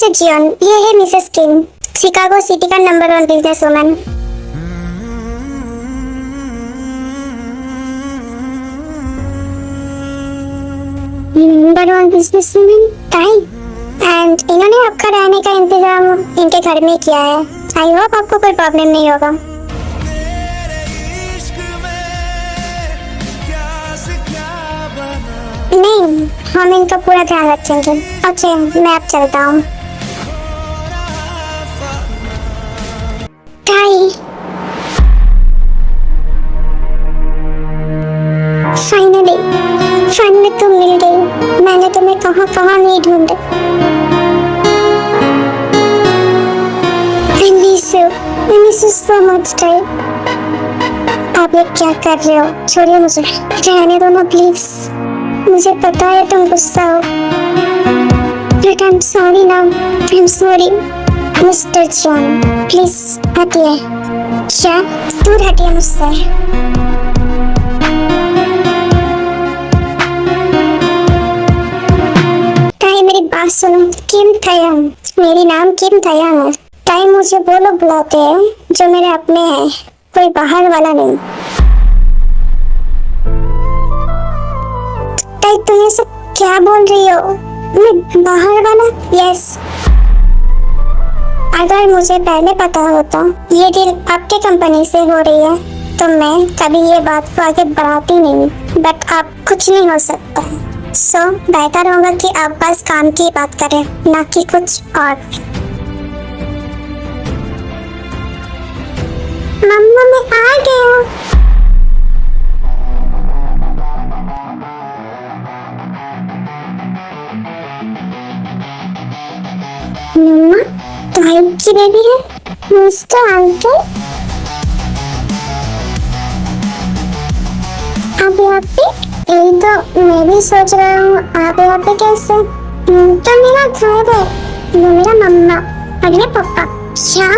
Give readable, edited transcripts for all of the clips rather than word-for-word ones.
Mister Xeon, ये है Mrs किम, Chicago city का number 1 business woman. Number 1 business woman ताई, एंड इन्होंने आपका रहने का इंतजाम इनके घर में किया है। आई होप आपको कोई प्रॉब्लम नहीं होगा। नहीं, हम इनका पूरा ध्यान रखेंगे। अच्छा, मैं अब चलता हूँ। ताई, फाइनली तुम मिल गई। मैंने तुम्हें कहाँ नहीं ढूंढा। I miss you so much, ताई। आप ये क्या कर रहे हो? छोड़िए मुझे, रहने दो ना प्लीज। मुझे पता है तुम गुस्सा हो, but I'm sorry now, I'm sorry। Mister John, please हटिए। क्या? दूर हटिए मुझसे। ताई मेरी बात सुनो। किम थयंग, मेरी नाम किम थयंग है। ताई मुझे वो लोग बुलाते हैं जो मेरे अपने हैं, कोई बाहर वाला नहीं। ताई तुम ये सब क्या बोल रही हो? मैं बाहर वाला? यस। अगर मुझे पहले पता होता ये डील आपके कंपनी से हो रही है तो मैं कभी ये बात को आगे बढ़ाती नहीं, बट अब कुछ नहीं हो सकता। सो बेहतर होगा कि आप बस काम की बात करें, ना कि कुछ और। मम्मा मैं आ गया। मम्मा, ताई की बेबी है, मिस्टर अंकल। आप यहाँ पे? यही तो मैं भी सोच रहा हूँ, आप यहाँ पे कैसे? तो मेरा घर है, ये मेरा मम्मा और ये पापा। क्या?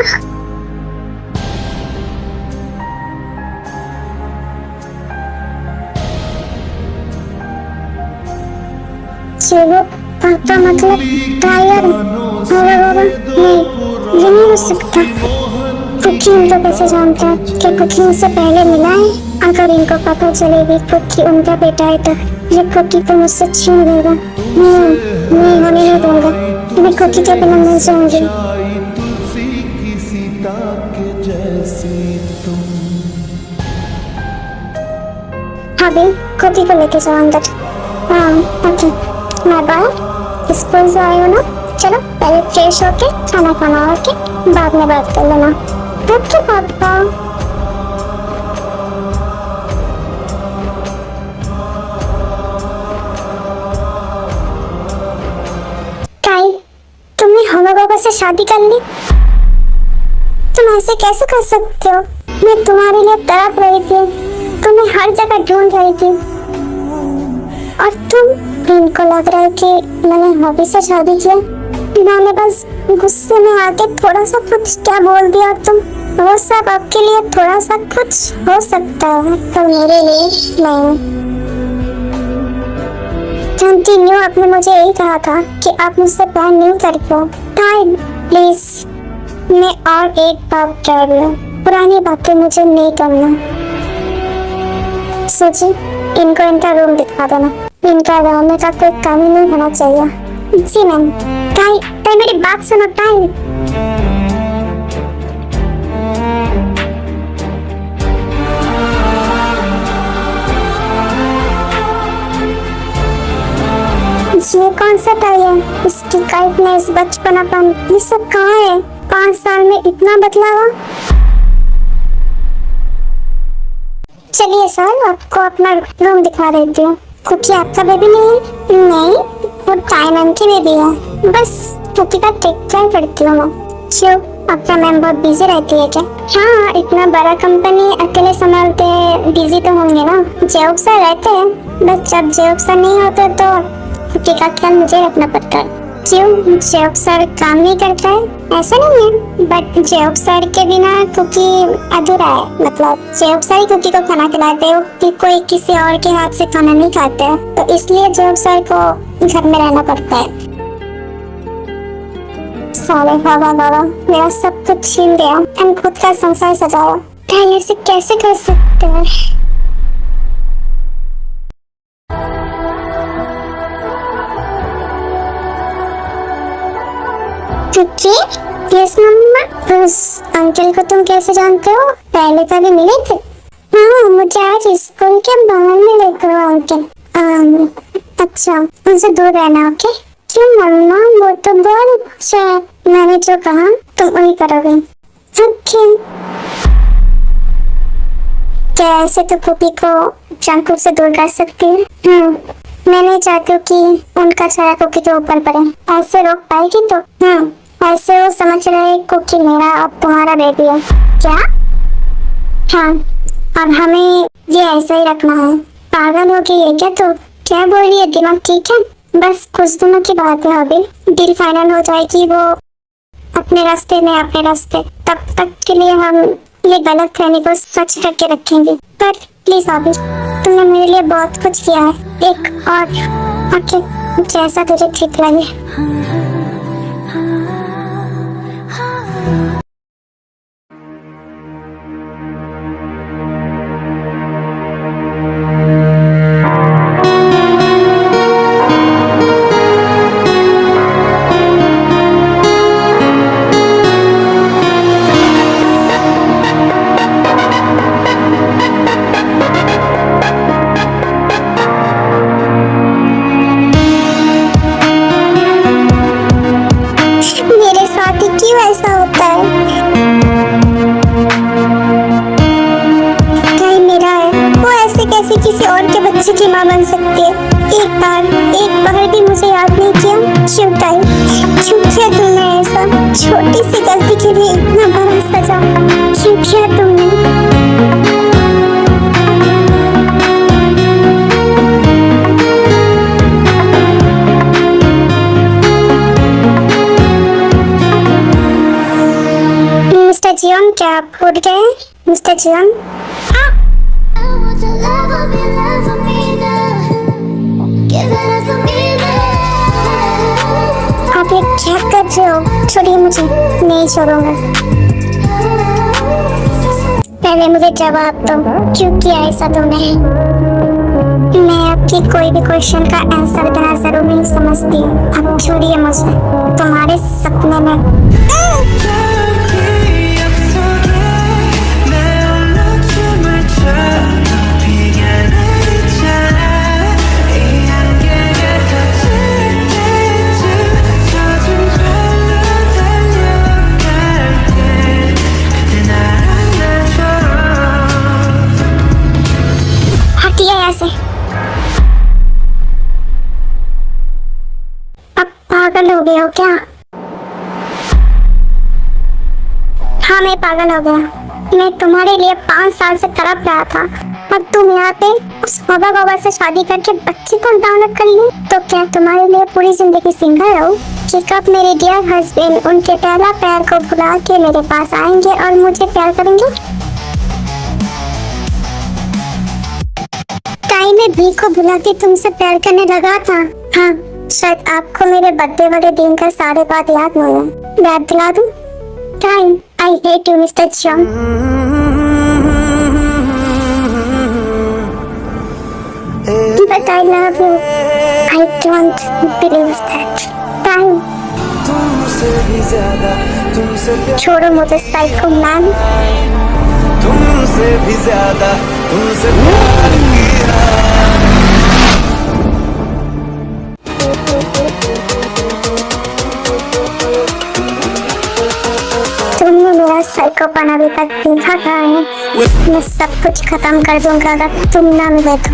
चलो पापा मतलब टायर नहीं, ये नहीं हो सकता। कुकी इनको कैसे जानता है कि कुकी उनसे पहले मिला है? अगर इनको पता चलेगी कुकी उनका बेटा है तो ये कुकी को मुझसे छीन लेगा। नहीं होने नहीं दूंगा। मैं कुकी के बिना मर जाऊंगी। अभी कुकी को लेके जाओ अंदर। हाँ ओके, मैं बाहर स्कूल से आई हूँ ना। चलो पहले फ्रेश होके खाना खाना, ओके? बाद में बात कर लेना। ओके पापा। ताई, तुमने होमोगोगा से शादी कर ली? तुम ऐसे कैसे कर सकते हो? मैं तुम्हारे लिए तड़प रही थी, तुम्हें हर जगह ढूंढ रही थी, और इनको लग रहा है कि मैंने हॉबी से शादी किया। मैंने बस गुस्से में आके थोड़ा सा कुछ क्या बोल दिया। तुम वो सब आपके लिए थोड़ा सा कुछ हो सकता है, तो मेरे लिए नहीं। कंटिन्यू, आपने मुझे यही कहा था कि आप मुझसे प्यार नहीं करते हो। टाइम प्लीज, मैं और एक बात कह रही हूँ, पुरानी बातें मुझे नहीं करना। सोची इनको इनका रूम दिखा देना, इनका रहने का कोई कमी नहीं होना चाहिए। जी मैम। ताई, ताई मेरी बात सुनो ताई। ये कौन सा ताई है? इसकी काइटनेस, बचपनापन, ये सब कहाँ है? 5 साल में इतना बदलाव। चलिए सर, आपको अपना रूम दिखा देती हूँ। कुकी आपका बेबी नहीं है? नहीं, वो टाइम की बेबी है। बस कुकी का टेक केयर करती हूँ मैं। क्यों, आपका मैम बहुत बिजी रहती है क्या? हाँ, इतना बड़ा कंपनी अकेले संभालते हैं, बिजी तो होंगे ना। जॉब सर रहते हैं, बस जब जॉब सर नहीं होते तो कुकी का ख्याल मुझे रखना पड़ता है। क्यों, जॉब सर काम नहीं करता है? ऐसा नहीं है, बट जॉब सर के बिना कुकी अधूरा है। मतलब जॉब सर ही कुकी को खाना खिलाते हो कि कोई किसी और के हाथ से खाना नहीं खाते हैं, तो इसलिए जॉब सर को घर में रहना पड़ता है। साले बाबा बाबा मेरा सब कुछ छीन दिया एंड खुद का संसार सजाया। भाई ऐसे कैसे कर सकते हैं? क्योंकि यस मम्मा, उस अंकल को तुम कैसे जानते हो? पहले कभी मिले थे? हाँ, मुझे आज स्कूल के बगल में देख रहा अंकल। अच्छा, उनसे दूर रहना। ओके? क्यों मम्मा, वो तो बहुत अच्छा है। मैंने जो कहा तुम वही करोगे। ओके। क्या ऐसे तो पुपी को जंक से दूर कर सकती है? मैं नहीं चाहती हूँ कि उनका छाया कुकी के ऊपर पड़े। ऐसे रोक पाएगी तो? ऐसे वो समझ रहे कुकी मेरा और तुम्हारा बेबी है। क्या? हाँ, और हमें ये ऐसा ही रखना है। पागल हो गई है क्या? तो क्या बोल रही है? दिमाग ठीक है? बस कुछ दिनों की बात है अभी, डील फाइनल हो जाएगी, वो अपने रास्ते में अपने रास्ते। तब तक के लिए हम ये गलत फहमी को सच करके रखेंगे। पर प्लीज अभी, तुमने मेरे लिए बहुत कुछ किया है। एक और ओके, जैसा तुझे ठीक लगे। मेरे साथ ही क्यों ऐसा होता है? भाई मेरा है, वो ऐसे कैसे किसी और के बच्चे की माँ बन सकती है? एक बार भी मुझे याद नहीं किया। क्यों ताई, क्यों किया तुमने ऐसा? छोटी सी गलती के लिए इतना बड़ा सजा क्यों किया तुमने? मिस्टर जियोन, क्या आप उठ गए? मिस्टर जियोन, आप ये क्या कर रहे हो? छोड़िए मुझे, नहीं छोड़ूंगा। पहले मुझे जवाब दो, क्यों किया ऐसा तुमने? मैं आपकी कोई भी क्वेश्चन का आंसर देना जरूर नहीं समझती। अब छोड़िए मुझे, तुम्हारे सपने में से। अब पागल हो गए हो क्या? हाँ, मैं पागल हो गया। मैं तुम्हारे लिए 5 साल से तड़प रहा था और तुम यहाँ पे उस बाबा बाबा से शादी करके बच्चे को दावत कर ली। तो क्या तुम्हारे लिए पूरी जिंदगी सिंगल रहो कि कब मेरे डियर हस्बैंड उनके पहला प्यार को भुला के मेरे पास आएंगे और मुझे प्यार करेंगे? मैं भी को भुला के तुमसे प्यार करने लगा था। हाँ, शायद आपको मेरे बर्थडे वाले दिन का सारे बात याद नहीं है। याद दिला दूं? Time, I hate you mister Jeon. But I love you. I don't believe that. Time, छोड़ो मुझे साइको मैन। तुमसे भी ज्यादा तुमसे प्यार किया। तुमने मेरा साइकोपन अभी तक देखा कहाँ है? मैं सब कुछ खत्म कर दूंगा अगर तुम ना मिले तो।